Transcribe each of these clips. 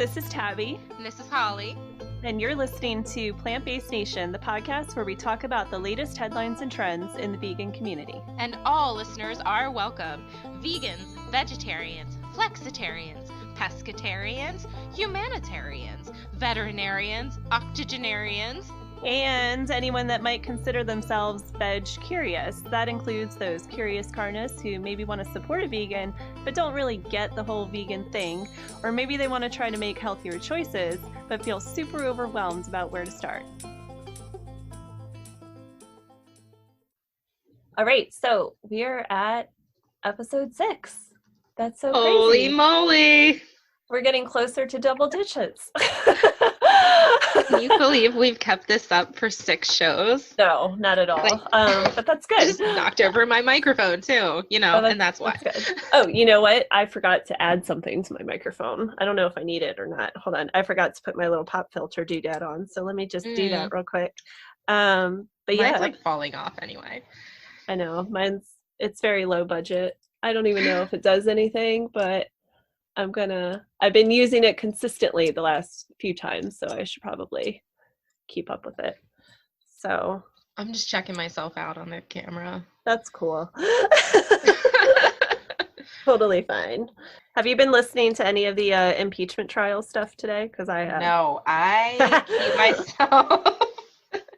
This is Tabby. And this is Holly. And you're listening to Plant-Based Nation, the podcast where we talk about the latest headlines and trends in the vegan community. And all listeners are welcome. Vegans, vegetarians, flexitarians, pescatarians, humanitarians, veterinarians, octogenarians, and anyone that might consider themselves veg curious. That includes those curious carnists who maybe want to support a vegan but don't really get the whole vegan thing, or maybe they want to try to make healthier choices but feel super overwhelmed about where to start. All right, so we are at episode 6. That's so crazy. Holy moly! We're getting closer to double digits. Can you believe we've kept this up for 6 shows? No, not at all. But that's good. I just knocked over my microphone too, and that's why. That's good. Oh, you know what? I forgot to add something to my microphone. I don't know if I need it or not. Hold on. I forgot to put my little pop filter doodad on. So let me just do that real quick. But yeah. Mine's like falling off anyway. I know. It's very low budget. I don't even know if it does anything, but I've been using it consistently the last few times, so I should probably keep up with it. So I'm just checking myself out on the camera. That's cool. Totally fine. Have you been listening to any of the impeachment trial stuff today? Because I have. No, I keep myself.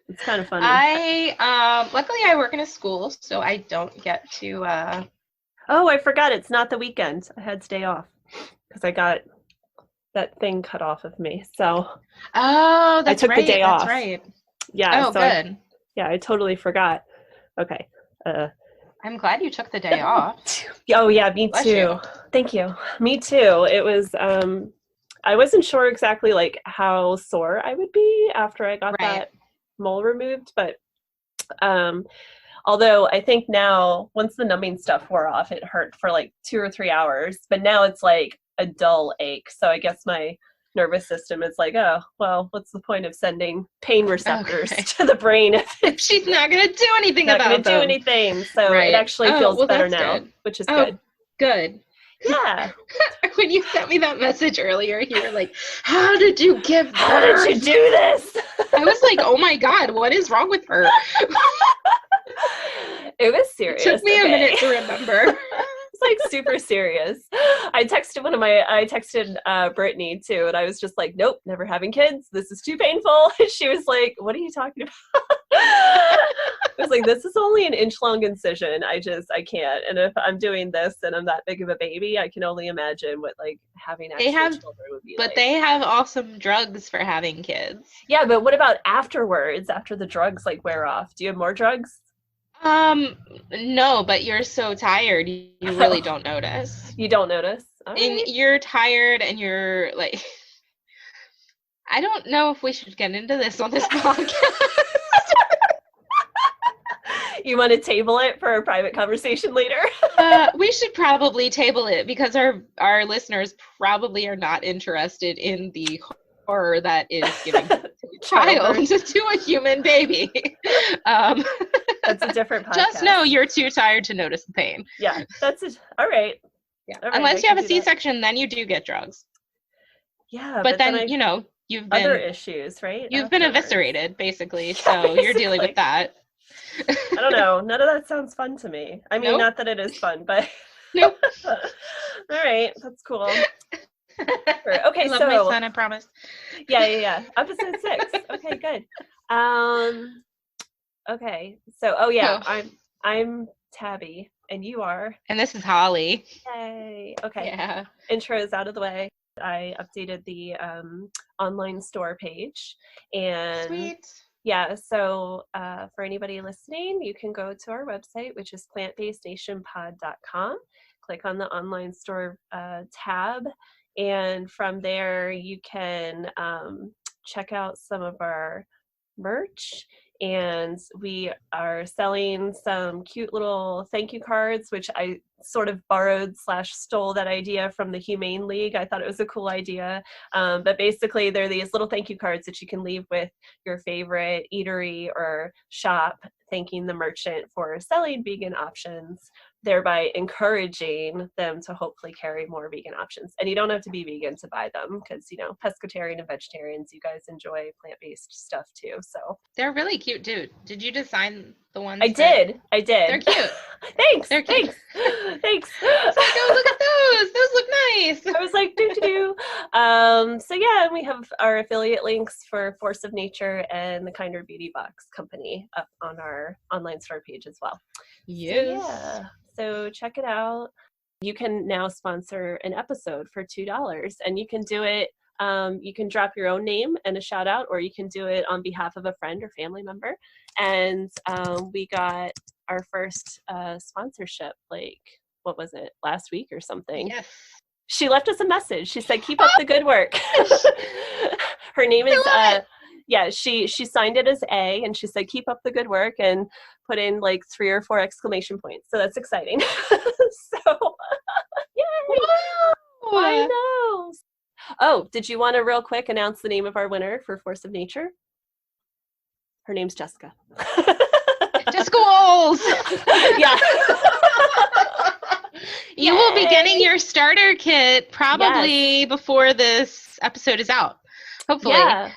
It's kind of funny. Luckily I work in a school, so I don't get to. Oh, I forgot. It's not the weekend. I had to day off because I got that thing cut off of me. So that's I took right. the day off. That's right. Yeah. Oh, so good. I totally forgot. Okay. I'm glad you took the day off. Oh yeah, me Bless too. you. Thank you. Me too. It was. I wasn't sure exactly like how sore I would be after I got that mole removed, but although I think now, once the numbing stuff wore off, it hurt for like 2 or 3 hours. But now it's like a dull ache. So I guess my nervous system is like, oh, well, what's the point of sending pain receptors to the brain if she's not going to do anything about it? Not going to do anything. So it actually feels better now, which is good. Good. Yeah. When you sent me that message earlier, you were like, how did you give birth? How did you do this? I was like, oh my God, what is wrong with her? It was serious. It took me a minute to remember. It's like super serious. I texted Brittany too, and I was just like, nope, never having kids. This is too painful. She was like, what are you talking about? I was like, this is only an inch-long incision. I can't. And if I'm doing this and I'm that big of a baby, I can only imagine what like having actual children would be like. But they have awesome drugs for having kids. Yeah, but what about afterwards, after the drugs like wear off? Do you have more drugs? No, but you're so tired, you really don't notice. You don't notice? All right. And you're tired and you're like, I don't know if we should get into this on this podcast. You want to table it for a private conversation later? We should probably table it because our listeners probably are not interested in the horror that is giving birth to a child to a human baby. That's a different podcast. Just know you're too tired to notice the pain. Yeah, that's it. All right. Yeah. All right, unless you have a C-section, then you do get drugs. Yeah, but then you've been other issues, right? You've been eviscerated, basically. So you're dealing with that. I don't know. None of that sounds fun to me. I mean, not that it is fun, but nope. All right, that's cool. Okay, I love my son, I promise. Yeah. Episode 6. Okay, good. Okay, so I'm Tabby, and you are. And this is Holly. Yay. Okay. Yeah. Intro's out of the way. I updated the online store page, and sweet. Yeah, so for anybody listening, you can go to our website, which is plantbasednationpod.com. Click on the online store tab, and from there you can check out some of our merch. And we are selling some cute little thank you cards, which I sort of borrowed / stole that idea from the Humane League. I thought it was a cool idea. But basically, they're these little thank you cards that you can leave with your favorite eatery or shop thanking the merchant for selling vegan options, thereby encouraging them to hopefully carry more vegan options. And you don't have to be vegan to buy them because, you know, pescatarian and vegetarians, you guys enjoy plant-based stuff too. So they're really cute, dude. Did you design the ones? I did. They're cute. Thanks. They're cute. Thanks. It's like, oh, look at those. Those look nice. I was like, do. So yeah, we have our affiliate links for Force of Nature and the Kinder Beauty Box company up on our online store page as well. Yes. So, yeah. So check it out. You can now sponsor an episode for $2, and you can do it. You can drop your own name and a shout out, or you can do it on behalf of a friend or family member. And we got our first sponsorship, like, what was it, last week or something? Yes. She left us a message. She said, keep up the good work. Her name is, she signed it as A, and she said, keep up the good work, and put in like 3 or 4 exclamation points. So that's exciting. So, yay! Wow. I know. Oh, did you want to real quick announce the name of our winner for Force of Nature? Her name's Jessica. Jessica Walls. Yeah. You will be getting your starter kit probably before this episode is out. Hopefully. Yeah.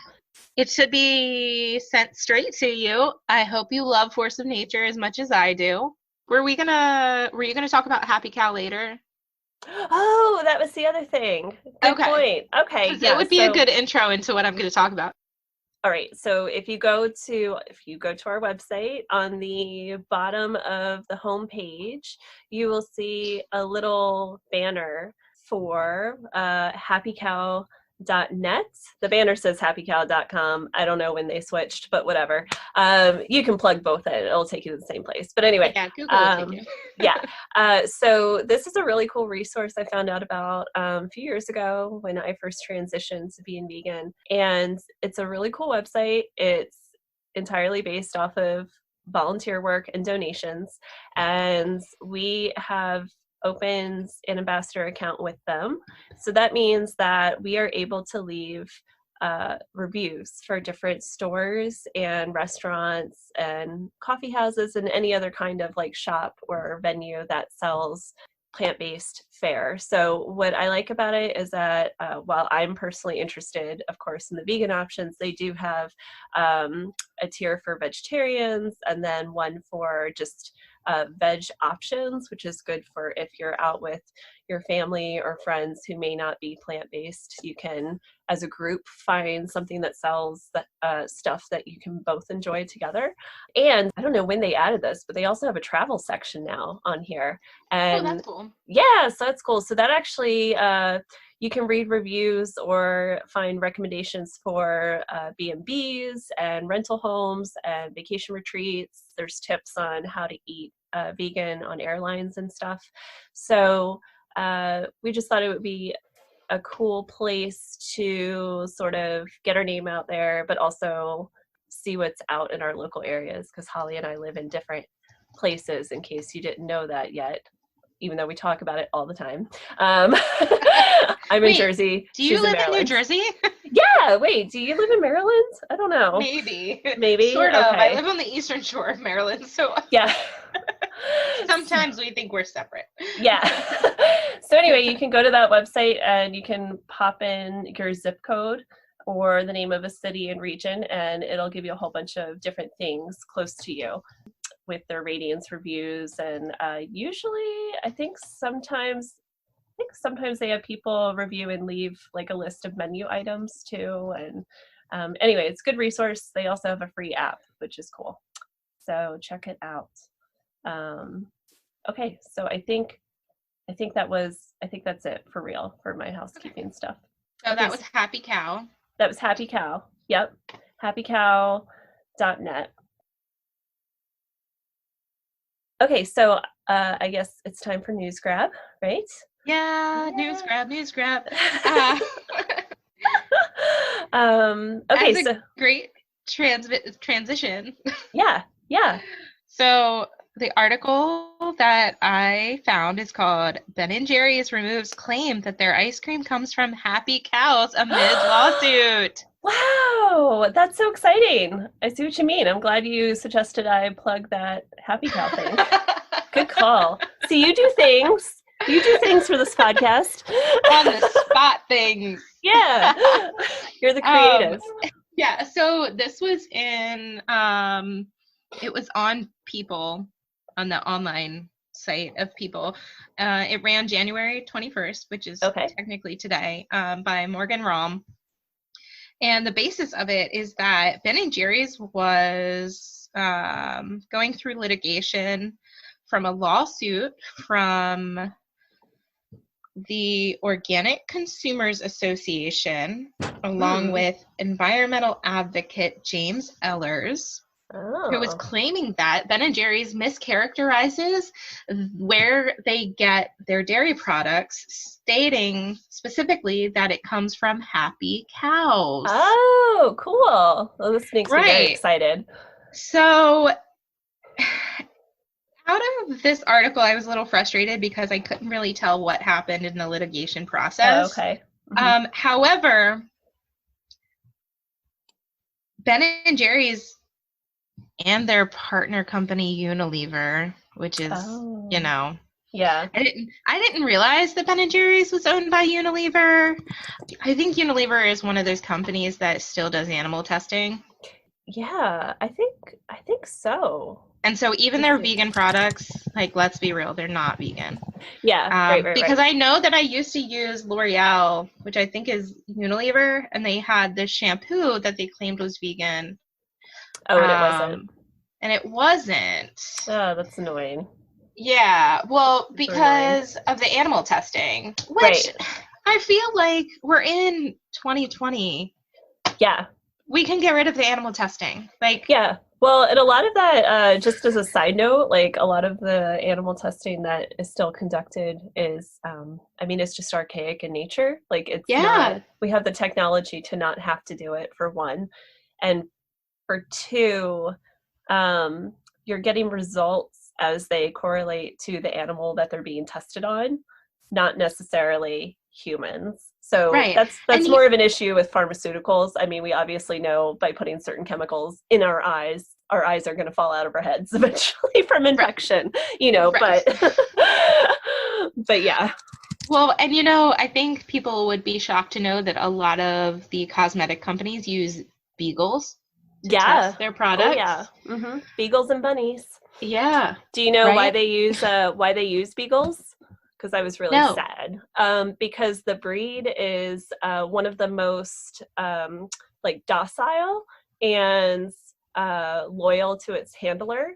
It should be sent straight to you. I hope you love Force of Nature as much as I do. Were you gonna talk about Happy Cow later? Oh, that was the other thing. Good point. Okay. Yeah, it would be a good intro into what I'm going to talk about. All right. So if you go to our website, on the bottom of the home page, you will see a little banner for happycow.net. The banner says happycow.com. I don't know when they switched, but whatever. You can plug both in. It'll take you to the same place. But anyway, yeah, Google will take you. Yeah. So this is a really cool resource I found out about a few years ago when I first transitioned to being vegan. And it's a really cool website. It's entirely based off of volunteer work and donations. And we have opened an ambassador account with them. So that means that we are able to leave reviews for different stores and restaurants and coffee houses and any other kind of like shop or venue that sells plant-based fare. So what I like about it is that while I'm personally interested, of course, in the vegan options, they do have a tier for vegetarians and then one for just veg options, which is good for if you're out with your family or friends who may not be plant-based. You can, as a group, find something that sells stuff that you can both enjoy together. And I don't know when they added this, but they also have a travel section now on here. And that's cool. Yeah, so that's cool. So that actually, you can read reviews or find recommendations for B&Bs and rental homes and vacation retreats. There's tips on how to eat vegan on airlines and stuff. So we just thought it would be a cool place to sort of get our name out there, but also see what's out in our local areas, because Holly and I live in different places, in case you didn't know that yet, even though we talk about it all the time. I'm in Jersey. Do you live in New Jersey? Yeah, wait, do you live in Maryland? I don't know. Maybe. Sort of. Okay. I live on the eastern shore of Maryland, so yeah. Sometimes we think we're separate. Yeah. So anyway, you can go to that website and you can pop in your zip code or the name of a city and region, and it'll give you a whole bunch of different things close to you with their ratings, reviews, and usually I think sometimes they have people review and leave like a list of menu items too. And anyway, it's a good resource. They also have a free app, which is cool. So check it out. Okay, so I think that's it for real for my housekeeping stuff. So that was Happy Cow. That was Happy Cow. Yep. happycow.net. Okay, so I guess it's time for News Grab, right? Yeah. News Grab. Okay, That's so a great transition. Yeah. So the article that I found is called Ben & Jerry's removes claim that their ice cream comes from happy cows amid lawsuit. Wow, that's so exciting. I see what you mean. I'm glad you suggested I plug that happy cow thing. Good call. See, you do things. You do things for this podcast. On the spot things. Yeah. You're the creative. Yeah, so this was in, it was on People, on the online site of People. It ran January 21st, which is technically today, by Morgan Rahm. And the basis of it is that Ben & Jerry's was going through litigation from a lawsuit from the Organic Consumers Association, along with environmental advocate James Ehlers, who was claiming that Ben & Jerry's mischaracterizes where they get their dairy products, stating specifically that it comes from happy cows. Oh, cool. Well, this makes me very excited. So out of this article, I was a little frustrated because I couldn't really tell what happened in the litigation process. Oh, okay. However, Ben & Jerry's and their partner company Unilever, which is, you know, yeah, I didn't realize that Ben & Jerry's was owned by Unilever. I think Unilever is one of those companies that still does animal testing. Yeah, I think so. And so even their vegan products, like, let's be real, they're not vegan. Yeah, right. Because I know that I used to use L'Oreal, which I think is Unilever, and they had this shampoo that they claimed was vegan. Oh, and it wasn't. And it wasn't. Oh, that's annoying. Yeah, well, because of the animal testing, which I feel like we're in 2020. Yeah. We can get rid of the animal testing. Like, yeah. Well, and a lot of that, just as a side note, like a lot of the animal testing that is still conducted is, I mean, it's just archaic in nature. Like, it's not, we have the technology to not have to do it, for one. And for two, you're getting results as they correlate to the animal that they're being tested on, not necessarily humans. So that's more of an issue with pharmaceuticals. I mean, we obviously know by putting certain chemicals in our eyes are going to fall out of our heads eventually from infection, you know, but yeah. Well, and you know, I think people would be shocked to know that a lot of the cosmetic companies use beagles to test their products. Oh, yeah. Beagles and bunnies. Yeah. Do you know why they use beagles? Because I was really sad. Because the breed is one of the most like docile and loyal to its handler,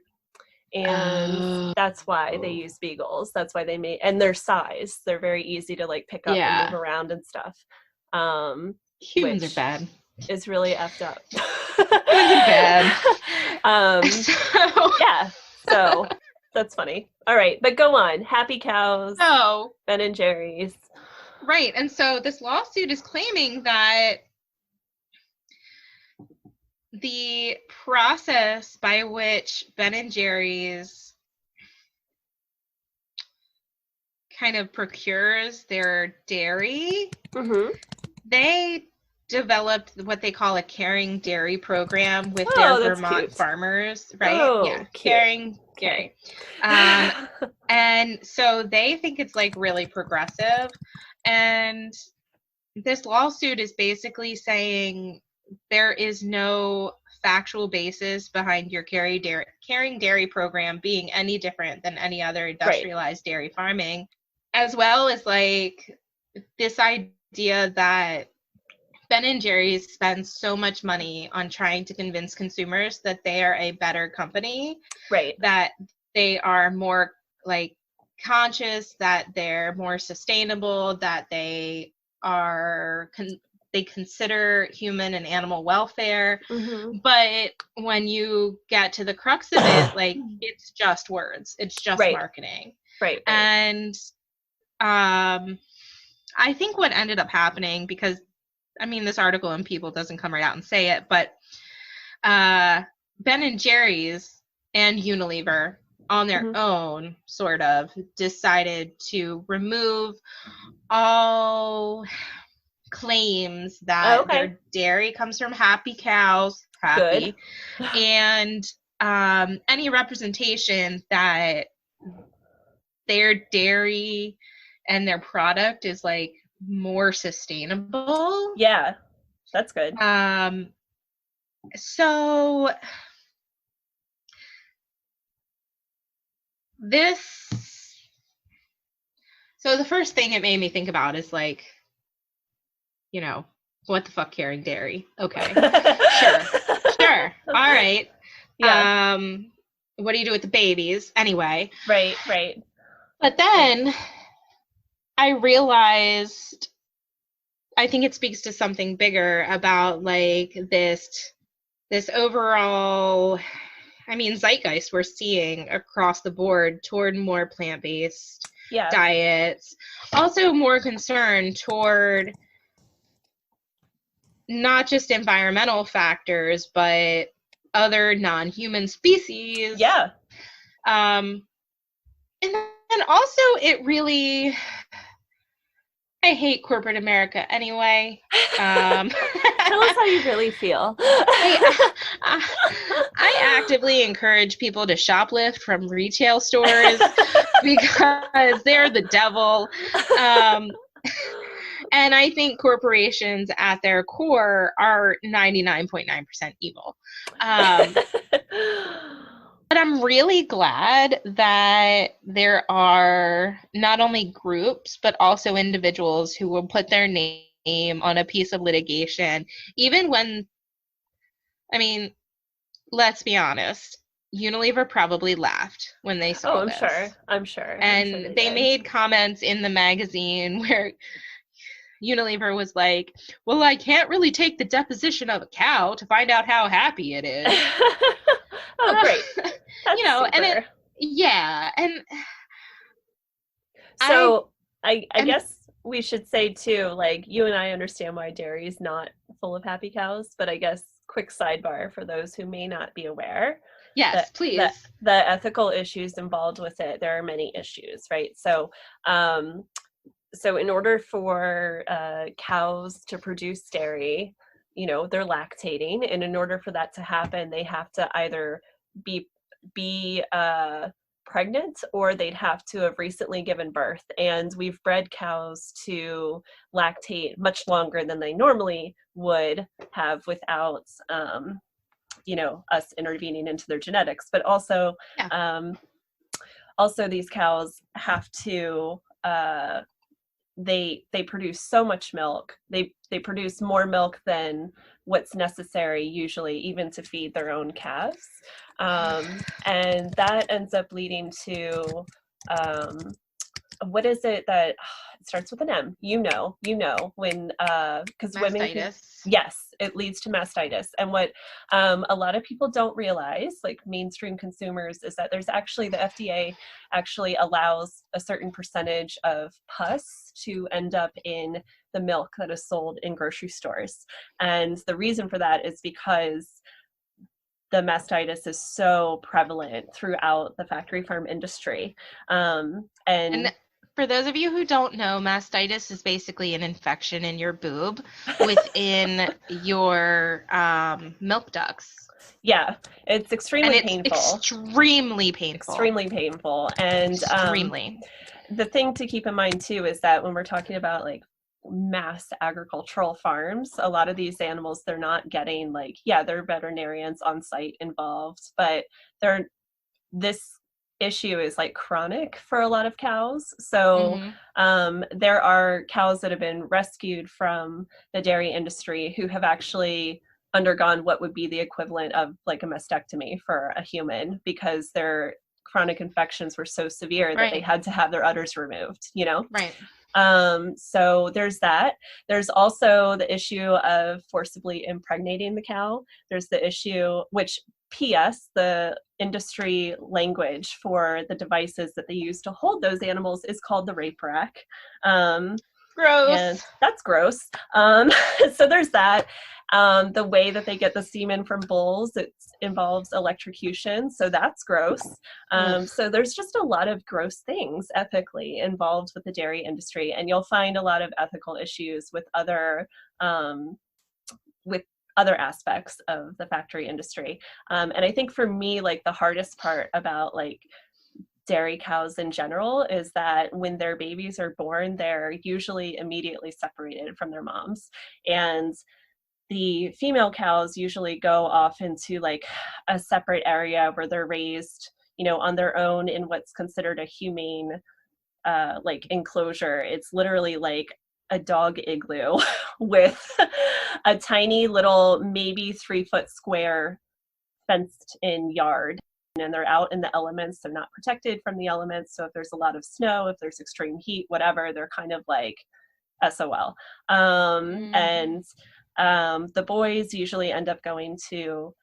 and that's why they use beagles. That's why they made, and their size, they're very easy to like pick up and move around and stuff. Humans are bad. Is really effed up. Humans are bad. So that's funny. All right, but go on. Happy cows. Oh, Ben & Jerry's. Right, and so this lawsuit is claiming that the process by which Ben & Jerry's kind of procures their dairy, they developed what they call a caring dairy program with their Vermont farmers, right? Oh, caring dairy. And so they think it's like really progressive. And this lawsuit is basically saying there is no factual basis behind your caring dairy program being any different than any other industrialized dairy farming, as well as like this idea that Ben & Jerry's spends so much money on trying to convince consumers that they are a better company, that they are more like conscious, that they're more sustainable, that they are they consider human and animal welfare. But when you get to the crux of it, like, it's just words, it's just marketing. And I think what ended up happening, because I mean, this article in People doesn't come right out and say it, but Ben & Jerry's and Unilever on their own, sort of, decided to remove all claims that their dairy comes from happy cows, Good. and any representation that their dairy and their product is like more sustainable. Yeah, that's good. So the first thing it made me think about is like, you know, what the fuck, carrying dairy? Okay. Sure. All right. Yeah. What do you do with the babies? Anyway. Right. But then I realized, I think it speaks to something bigger about like this overall, I mean, zeitgeist we're seeing across the board toward more plant-based diets. Also more concern toward not just environmental factors, but other non-human species. Yeah. And then also it really, I hate corporate America anyway. Tell us how you really feel. I actively encourage people to shoplift from retail stores because they're the devil. And I think corporations at their core are 99.9% evil. But I'm really glad that there are not only groups, but also individuals who will put their name on a piece of litigation, even when, I mean, let's be honest, Unilever probably laughed when they saw this. I'm sure. And they made comments in the magazine where Unilever was like, well, I can't really take the deposition of a cow to find out how happy it is. Oh, great. You know, super. And and so I guess we should say too, like, you and I understand why dairy is not full of happy cows, but I guess quick sidebar for those who may not be aware. Yes, please. The ethical issues involved with it, there are many issues, right? So so in order for cows to produce dairy, you know, they're lactating, and in order for that to happen, they have to either be pregnant, or they'd have to have recently given birth. And we've bred cows to lactate much longer than they normally would have without you know, us intervening into their genetics. But also also these cows have to they produce so much milk. They produce more milk than what's necessary usually, even to feed their own calves. And that ends up leading to what is it that it starts with an M? You know, when because women yes, it leads to mastitis. And what a lot of people don't realize, like mainstream consumers, is that there's actually, the FDA actually allows a certain percentage of pus to end up in the milk that is sold in grocery stores. And the reason for that is because the mastitis is so prevalent throughout the factory farm industry. And for those of you who don't know, mastitis is basically an infection in your boob within your milk ducts. Yeah, it's extremely painful. Extremely painful. Extremely painful. And the thing to keep in mind too is that when we're talking about like mass agricultural farms, a lot of these animals, they're not getting like, there are veterinarians on site involved, but this issue is like chronic for a lot of cows. So there are cows that have been rescued from the dairy industry who have actually undergone what would be the equivalent of like a mastectomy for a human, because their chronic infections were so severe that they had to have their udders removed, you know? Right. So there's that. There's also the issue of forcibly impregnating the cow. There's the issue, which PS, the industry language for the devices that they use to hold those animals, is called the rape rack. Gross. And that's gross. So there's that. The way that they get the semen from bulls, it involves electrocution, so that's gross. So there's just a lot of gross things ethically involved with the dairy industry, and you'll find a lot of ethical issues with other aspects of the factory industry. And I think for me, like the hardest part about like dairy cows in general is that when their babies are born, they're usually immediately separated from their moms. And the female cows usually go off into like a separate area where they're raised, on their own in what's considered a humane like enclosure. It's literally like a dog igloo with a tiny little, maybe 3-foot square fenced in yard. And they're out in the elements. They're not protected from the elements. So if there's a lot of snow, if there's extreme heat, whatever, they're kind of like SOL. And the boys usually end up going to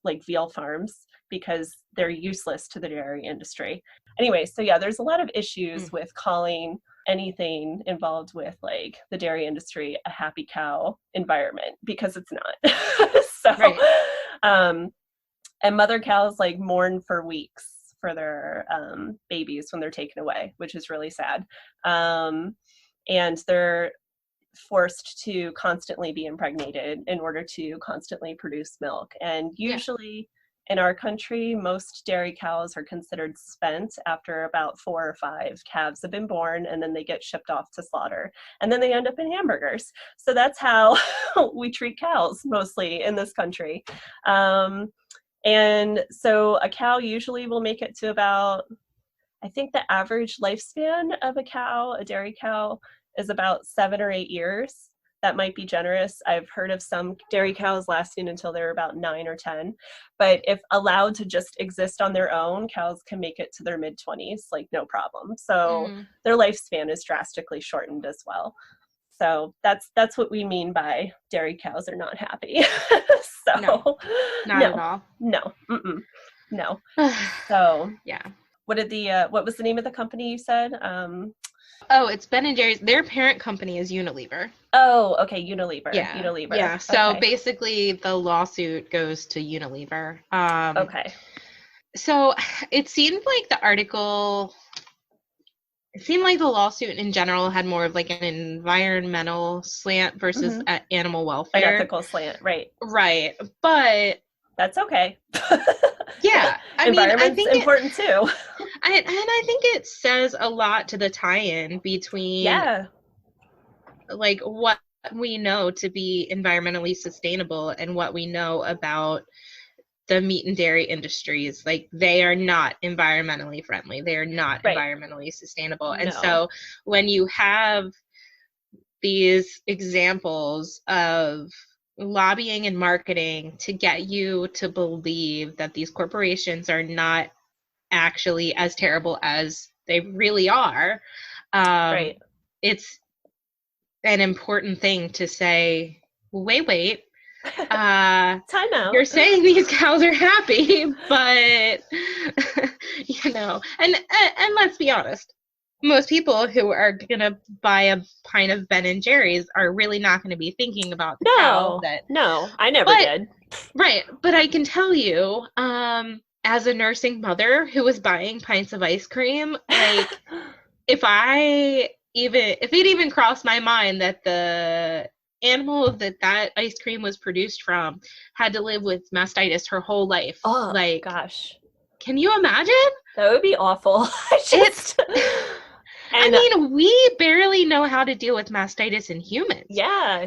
like veal farms because they're useless to the dairy industry. Anyway, so yeah, there's a lot of issues with calling anything involved with like the dairy industry a happy cow environment, because it's not. So, right. And mother cows like mourn for weeks for their babies when they're taken away, which is really sad. And they're forced to constantly be impregnated in order to constantly produce milk. And usually in our country, most dairy cows are considered spent after about 4 or 5 calves have been born, and then they get shipped off to slaughter. And then they end up in hamburgers. So that's how we treat cows mostly in this country. And so a cow usually will make it to about, I think the average lifespan of a dairy cow, is about 7 or 8 years. That might be generous. I've heard of some dairy cows lasting until they're about 9 or 10. But if allowed to just exist on their own, cows can make it to their mid-20s, like no problem. So their lifespan is drastically shortened as well. So that's what we mean by dairy cows are not happy. So no, not at all. No. So yeah. What was the name of the company you said? It's Ben & Jerry's. Their parent company is Unilever. Oh, okay, Unilever. Yeah. Unilever. Yeah. So basically the lawsuit goes to Unilever. Okay. So it seemed like the lawsuit in general had more of like an environmental slant versus animal welfare. An ethical slant, right. Right. But that's okay. Yeah. Environment's important too. And I think it says a lot to the tie-in between like what we know to be environmentally sustainable and what we know about the meat and dairy industries. Like they are not environmentally friendly. They are not environmentally sustainable. And so when you have these examples of lobbying and marketing to get you to believe that these corporations are not actually as terrible as they really are, it's an important thing to say, wait, time out. You're saying these cows are happy, but and let's be honest, most people who are gonna buy a pint of Ben & Jerry's are really not going to be thinking about the cow. No, I never did. Right, but I can tell you, as a nursing mother who was buying pints of ice cream, like if it even crossed my mind that the animal that ice cream was produced from had to live with mastitis her whole life. Oh, like, gosh. Can you imagine? That would be awful. We barely know how to deal with mastitis in humans. Yeah.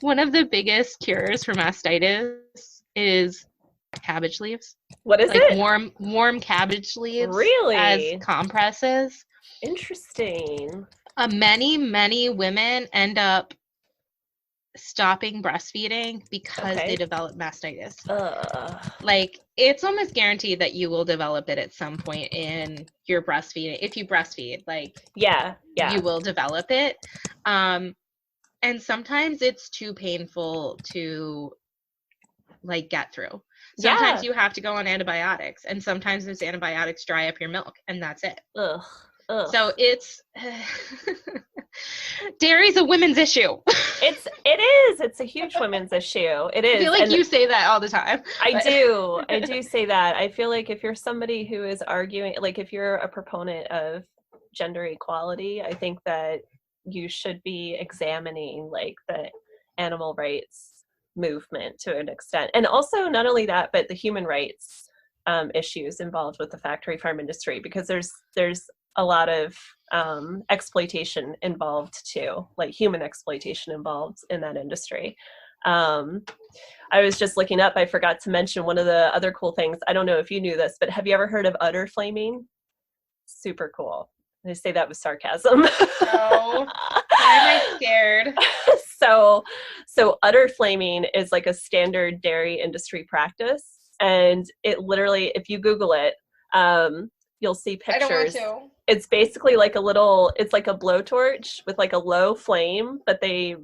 One of the biggest cures for mastitis is cabbage leaves. What is it? Warm cabbage leaves. Really? As compresses. Interesting. Many women end up stopping breastfeeding because they develop mastitis. Like it's almost guaranteed that you will develop it at some point in your breastfeeding. If you breastfeed, you will develop it. And sometimes it's too painful to get through. Sometimes you have to go on antibiotics, and sometimes those antibiotics dry up your milk, and that's it. Ugh. So it's dairy's a women's issue. It's a huge women's issue. It I is. feel like And you say that all the time. I do say that. I feel like if you're somebody who is arguing, like if you're a proponent of gender equality, I think that you should be examining like the animal rights movement to an extent. And also not only that, but the human rights issues involved with the factory farm industry, because there's a lot of exploitation involved too, like human exploitation involved in that industry. I was just looking up, I forgot to mention one of the other cool things. I don't know if you knew this, but have you ever heard of udder flaming? Super cool. I say that with sarcasm. No. Why am I scared? So udder flaming is like a standard dairy industry practice. And it literally, if you Google it, you'll see pictures. I don't want to. It's basically like it's like a blowtorch with like a low flame, but they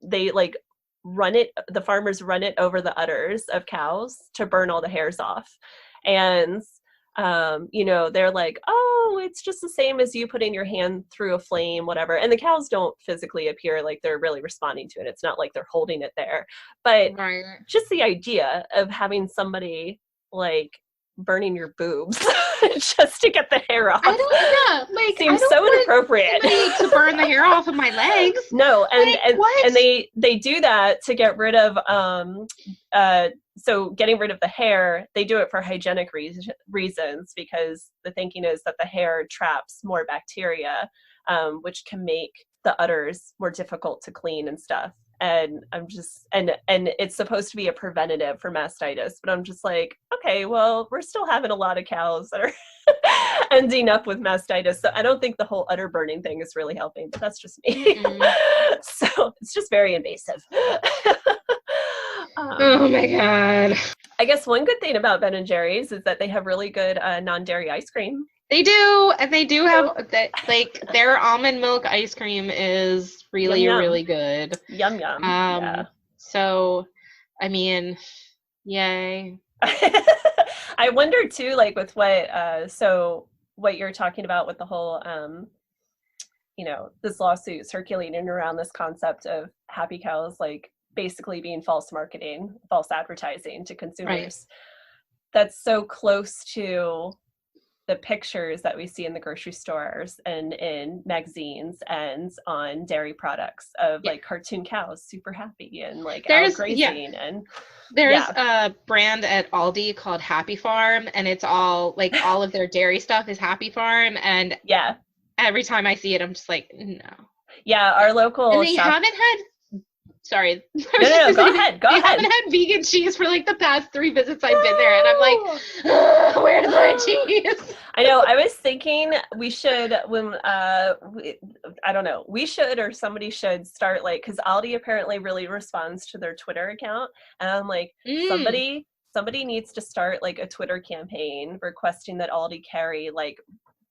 like the farmers run it over the udders of cows to burn all the hairs off. And they're like, oh, it's just the same as you putting your hand through a flame, whatever. And the cows don't physically appear like they're really responding to it. It's not like they're holding it there. But right. Just the idea of having somebody like burning your boobs just to get the hair off. Seems so inappropriate. To burn the hair off of my legs. No, and they do that to get rid of so getting rid of the hair, they do it for hygienic reasons, because the thinking is that the hair traps more bacteria, which can make the udders more difficult to clean and stuff. And I'm just, and it's supposed to be a preventative for mastitis, but I'm just like, okay, well, we're still having a lot of cows that are ending up with mastitis. So I don't think the whole udder burning thing is really helping, but that's just me. So it's just very invasive. Oh my God. I guess one good thing about Ben & Jerry's is that they have really good non-dairy ice cream. They do, and they do have that, like their almond milk ice cream is really, yum, yum. really good. Yum yum. Yeah. So, I mean, yay. I wonder too, like with what you're talking about with the whole, this lawsuit circulating around this concept of happy cows, like basically being false marketing, false advertising to consumers. Right. That's so close to the pictures that we see in the grocery stores and in magazines and on dairy products of like cartoon cows super happy and like out grazing. And there's a brand at Aldi called Happy Farm, and it's all like all of their dairy stuff is Happy Farm, and every time I see it I'm just like, no. Yeah, our local and they haven't had sorry. No, go ahead. They haven't had vegan cheese for like the past 3 visits I've been there, and I'm like, where's my cheese? I know. I was thinking we should, we should, or somebody should start like, because Aldi apparently really responds to their Twitter account, and I'm like, somebody needs to start like a Twitter campaign requesting that Aldi carry like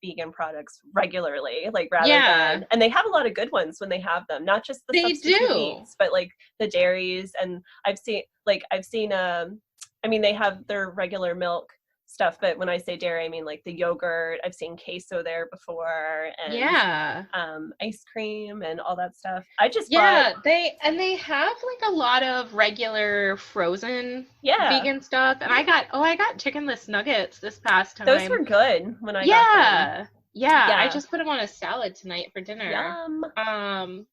vegan products regularly, like rather than, and they have a lot of good ones when they have them, not just the substitute meats, but like the dairies. And I've seen they have their regular milk stuff, but when I say dairy, I mean like the yogurt. I've seen queso there before, and ice cream and all that stuff. I just they have like a lot of regular frozen vegan stuff, and I got chickenless nuggets this past time. Those were good when I got them. Yeah, I just put them on a salad tonight for dinner. Yum.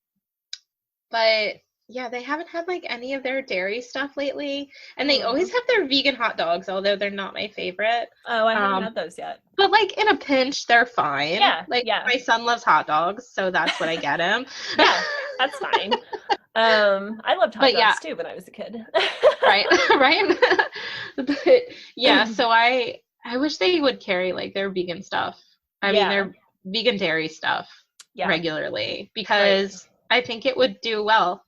But yeah, they haven't had like any of their dairy stuff lately, and they always have their vegan hot dogs, although they're not my favorite. Oh, I haven't had those yet. But like in a pinch, they're fine. My son loves hot dogs, so that's what I get him. Yeah, that's fine. I loved hot dogs too when I was a kid. right. But yeah, so I wish they would carry like their vegan stuff. I mean, their vegan dairy stuff regularly, because I think it would do well.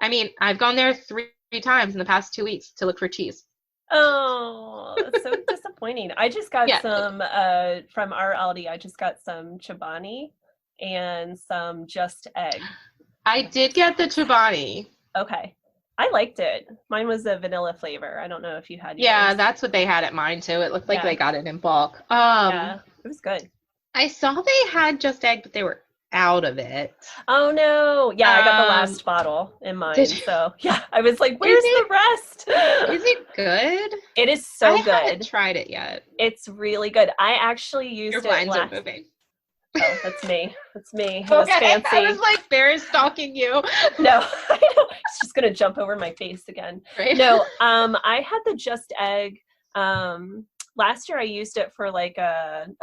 I mean, I've gone there 3 times in the past 2 weeks to look for cheese. Oh, that's so disappointing. I just got some from our Aldi. I just got some Chobani and some Just Egg. I did get the Chobani. Okay. I liked it. Mine was a vanilla flavor. I don't know if you had yours. Yeah, that's what they had at mine too. It looked like they got it in bulk. Yeah, it was good. I saw they had Just Egg, but they were out of it. Oh no. Yeah, I got the Um, last bottle in did mine. you, So yeah, I was like, is where's the rest? it good? It is I so haven't good. tried it yet. It's really good. I actually Your used it blinds are last. moving. Oh, that's me. That's me. It was Okay, I fancy. was like, Bear's stalking you. No, I know. It's just gonna jump over my face again. Right? No, I had the Just Egg. Last year I used it for like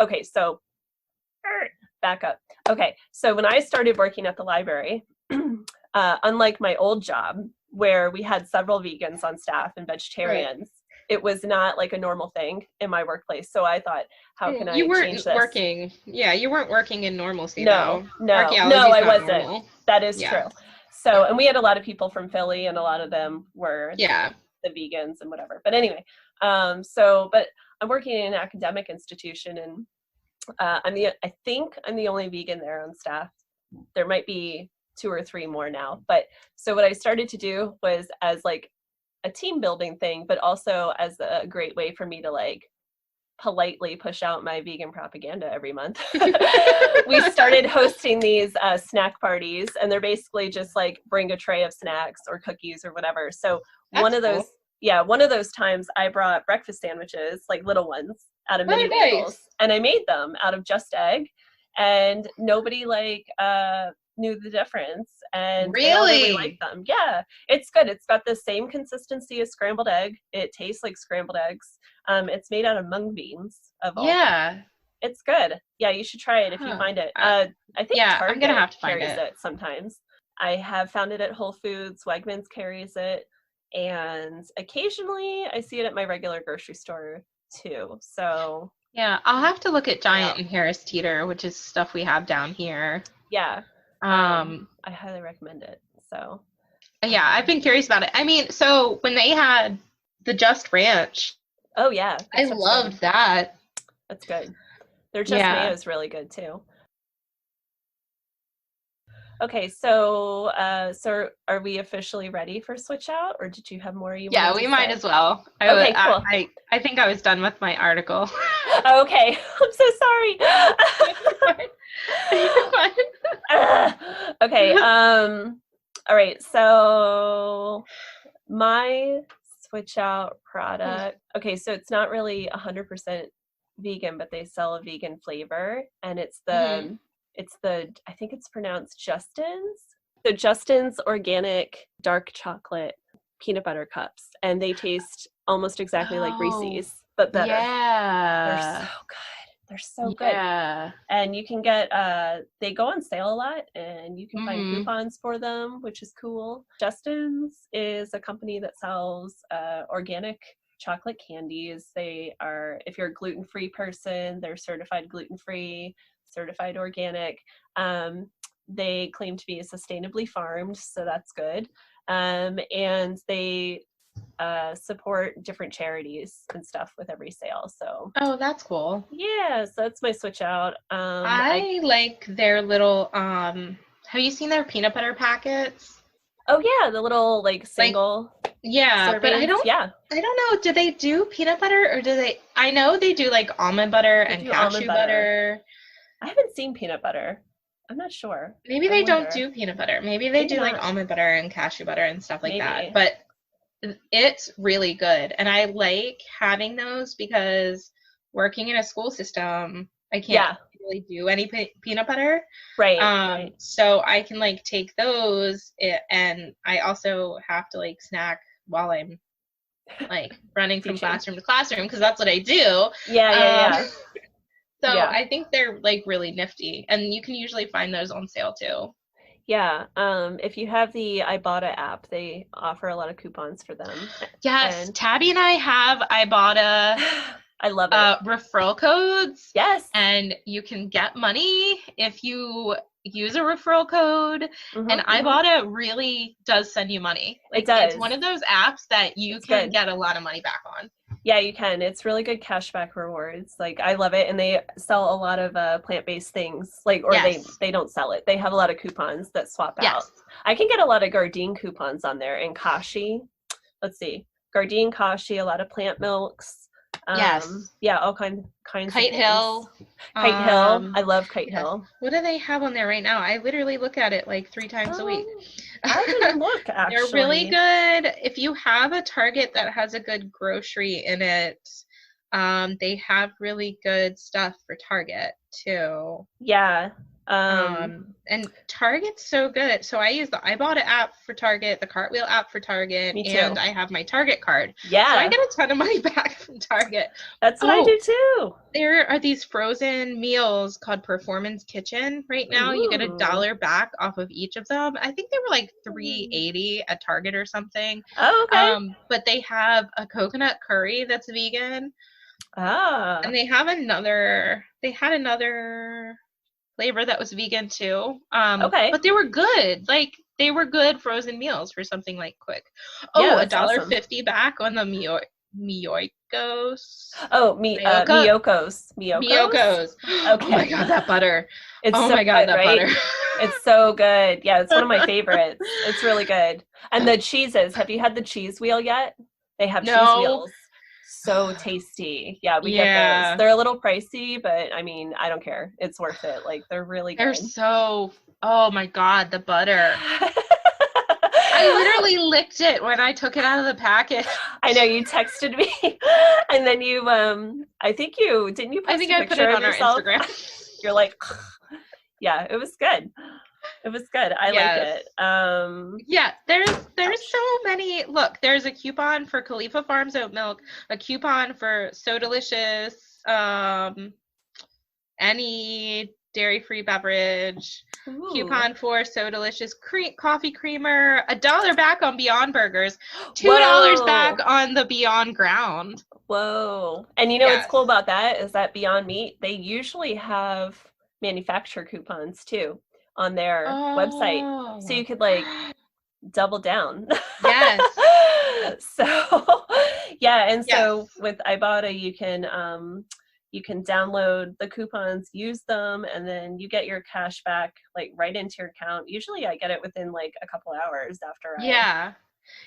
okay, so back up. Okay, so when I started working at the library, unlike my old job where we had several vegans on staff and Right. vegetarians, it was not like a normal thing in my workplace. So I thought, how can You I change weren't this? working. Yeah, you weren't working in normalcy No, though. no, no, Archaeology's I not wasn't. normal. That is Yeah. true. So, Yeah. and we had a lot of people from Philly, and a lot of them were Yeah. the vegans and whatever. But anyway, but I'm working in an academic institution, and I think I'm the only vegan there on staff. There might be 2 or 3 more now. But so what I started to do was as like a team building thing, but also as a great way for me to like politely push out my vegan propaganda every month. We started hosting these snack parties, and they're basically just like bring a tray of snacks or cookies or whatever. So That's cool. one of those times I brought breakfast sandwiches, like little ones, out of mini Oh, bagels, nice. and I made them out of Just Egg, and nobody like knew the difference, and they all really liked Really? them. Yeah, it's good. It's got the same consistency as scrambled egg. It tastes like scrambled eggs. It's made out of mung beans of all things. Yeah. It's good. Yeah, you should try it if you Huh. find it. I think Yeah, I'm gonna Target have to find carries it. it sometimes. I have found it at Whole Foods. Wegmans carries it, and occasionally I see it at my regular grocery store too. So Yeah, I'll have to look at try it Giant out. and Harris Teeter, which is stuff we have down here. Yeah, Um, I highly recommend it. So yeah, I've been curious about it. I mean, so when they had the Just Ranch, oh yeah, I that stuff's good. loved that. That's good. Their Just Mayo Yeah. is really good too. Okay, so are we officially ready for switch out, or did you have more you Yeah, wanted we to might say? as well. Okay, cool. I think I was done with my article. Okay, I'm so sorry. You're fine. Okay, all right, so my switch out product. Okay, so it's not really 100% vegan, but they sell a vegan flavor, and Mhm. it's the I think it's pronounced Justin's. So Justin's organic dark chocolate peanut butter cups, and they taste almost exactly like Oh, Reese's, but better. They're so yeah. good. They're so good. Yeah. And you can get they go on sale a lot, and you can find Mhm. coupons for them, which is cool. Justin's is a company that sells organic chocolate candies. They are, if you're a gluten-free person, they're certified gluten-free, certified organic. They claim to be sustainably farmed, so that's good. And they support different charities and stuff with every sale. So Oh, that's cool. yeah, so that's my switch out. I like their little have you seen their peanut butter packets? Oh yeah, the little like Like, single yeah, but servings. Yeah, I don't know, do they do peanut butter or do they I know they do like almond butter they and do almond cashew butter. butter. I haven't seen peanut butter. I'm not sure. Maybe I they don't wonder. do peanut butter. Maybe they Maybe do like not. almond butter and cashew butter and stuff like that. Maybe. But it's really good. And I like having those because working in a school system, I can't Yeah. really do any peanut butter. Right. Right. So I can like take those and I also have to like snack while I'm like running from Teaching. classroom to classroom because that's what I do. Yeah. Yeah. Yeah. So Yeah. I think they're like really nifty and you can usually find those on sale too. Yeah. If you have the Ibotta app, they offer a lot of coupons for them. Yes, And Tabby and I have Ibotta I love it. referral codes. Yes. And you can get money if you use a referral code. And Ibotta really does send you money. Like, it does. It's one of those apps that you can get a lot of money back on. Yeah, you can. It's really good cashback rewards. Like, I love it. And they sell a lot of plant-based things. Like, or they don't sell it. They have a lot of coupons that swap out. I can get a lot of Gardein coupons on there and Kashi. Let's see. Gardein, Kashi, a lot of plant milks. Yes. Yeah, all kinds of Kite things. Hill. Kite Hill. I love Kite Yes. Hill. What do they have on there right now? I literally look at it like 3 times a week. I didn't look, They're really actually. good. If you have a Target that has a good grocery in it, they have really good stuff for Target too. Yeah. And Target's so good. So I bought an app for Target, the Cartwheel app for Target, Me too. and I have my Target card. Yeah. So I get a ton of money back from Target. That's what I do too. There are these frozen meals called Performance Kitchen right now. You get $1 back off of each of them. I think they were like $3.80 at Target or something. Oh, okay. But they have a coconut curry that's vegan. Ah. And they had another flavor that was vegan too. Okay. But they were good. Like, they were good frozen meals for something like quick. Yeah, $1.50 awesome. back on the Miyokos. Oh, Miyokos. Miyokos. Okay. Oh my god, that butter. It's oh so my god, good, that right? butter. It's so good. Yeah, it's one of my favorites. It's really good. And the cheeses. Have you had the cheese wheel yet? They have cheese wheels. So tasty. Yeah, we get those. They're a little pricey, but I mean, I don't care. It's worth it. Like, they're really good. They're so, oh my god, the butter. I literally licked it when I took it out of the package. I know, you texted me, and then you, I think you, didn't you post I think a I picture put it of on yourself? our Instagram. You're like, yeah, it was good. It was good. I like it. Yeah, there's so many. Look, there's a coupon for Khalifa Farms oat milk, a coupon for So Delicious, any dairy-free beverage, coupon for So Delicious coffee creamer, $1 back on Beyond Burgers, $2 back on the Beyond Ground. Whoa. And you know what's cool about that is that Beyond Meat, they usually have manufacturer coupons too on their website. So you could like double down. Yes. So yeah, and so with Ibotta you can download the coupons, use them, and then you get your cash back like right into your account. Usually I get it within like a couple hours after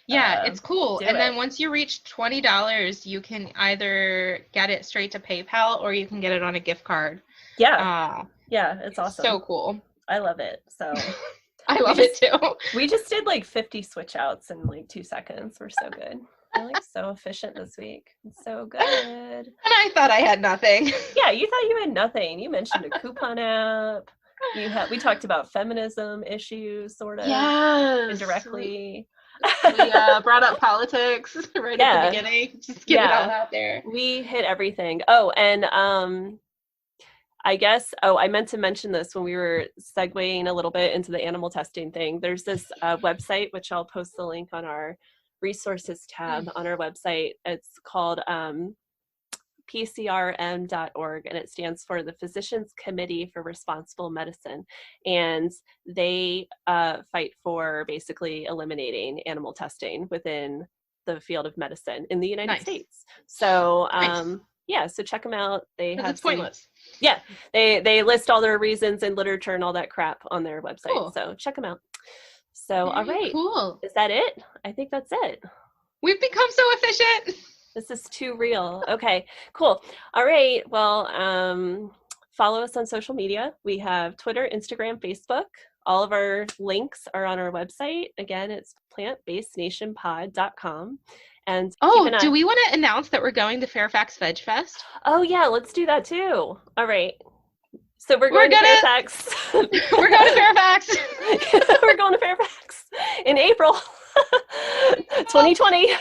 it's cool. And then once you reach $20, you can either get it straight to PayPal or you can get it on a gift card. Yeah, it's awesome. So cool. I love it. So I love it too. We just did like 50 switch outs in like 2 seconds. We're so good. We're like so efficient this week. It's so good. And I thought I had nothing. Yeah, you thought you had nothing. You mentioned a coupon app. We talked about feminism issues, sort of. Indirectly. We brought up politics right at the beginning. Just get it all out there. We hit everything. Oh, and I guess, I meant to mention this when we were segueing a little bit into the animal testing thing. There's this website, which I'll post the link on our resources tab on our website. It's called PCRM.org, and it stands for the Physicians Committee for Responsible Medicine. And they fight for basically eliminating animal testing within the field of medicine in the United States. So, so check them out. They have pointless. Yeah, they list all their reasons and literature and all that crap on their website. Cool. So check them out. So, all right. Cool. Is that it? I think that's it. We've become so efficient. This is too real. Okay, cool. All right. Well, follow us on social media. We have Twitter, Instagram, Facebook. All of our links are on our website. Again, it's plantbasednationpod.com. And do we want to announce that we're going to Fairfax Veg Fest? Oh yeah, let's do that too. All right. So we're going to Fairfax. We're going to Fairfax. We're going to Fairfax in April 2020.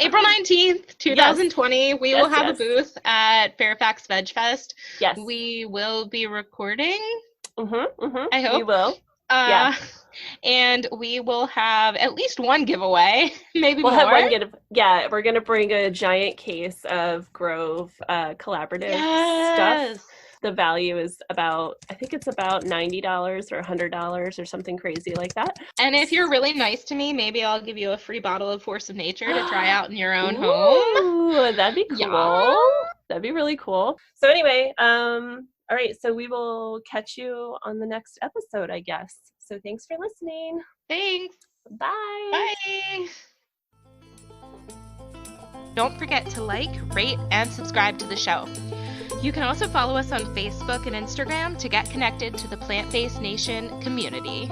April 19th, 2020. We will have a booth at Fairfax Veg Fest. Yes. We will be recording. I hope. We will. And we will have at least one giveaway, maybe more. We'll have one we're going to bring a giant case of Grove collaborative stuff. The value is I think it's about $90 or $100 or something crazy like that. And if you're really nice to me, maybe I'll give you a free bottle of Force of Nature to try out in your own home. That'd be cool. Yeah. That'd be really cool. So anyway, all right, so we will catch you on the next episode, I guess. So thanks for listening. Thanks. Bye. Bye. Don't forget to like, rate, and subscribe to the show. You can also follow us on Facebook and Instagram to get connected to the Plant-Based Nation community.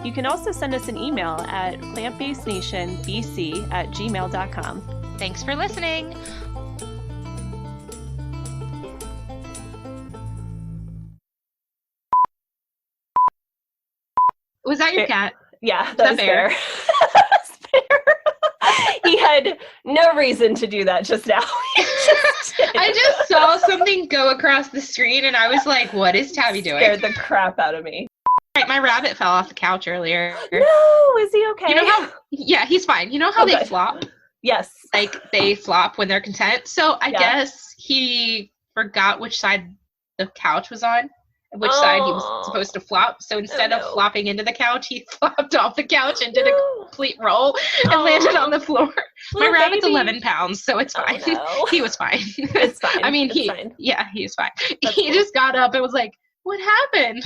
You can also send us an email at plantbasednationbc@gmail.com. Thanks for listening. Was that your cat? Yeah, that was Bear. He had no reason to do that just now. I just saw something go across the screen and I was like, what is Tabby doing? Scared the crap out of me. Right, my rabbit fell off the couch earlier. No, is he okay? You know how, yeah, he's fine. You know how they flop? Yes. Like they flop when they're content. So I guess he forgot which side the couch was on. Which side he was supposed to flop. So instead of flopping into the couch, he flopped off the couch and did a complete roll and landed on the floor. My rabbit's 11 pounds, so it's fine. No. He was fine. It's fine. I mean, he was fine. That's He just got up and was like, what happened?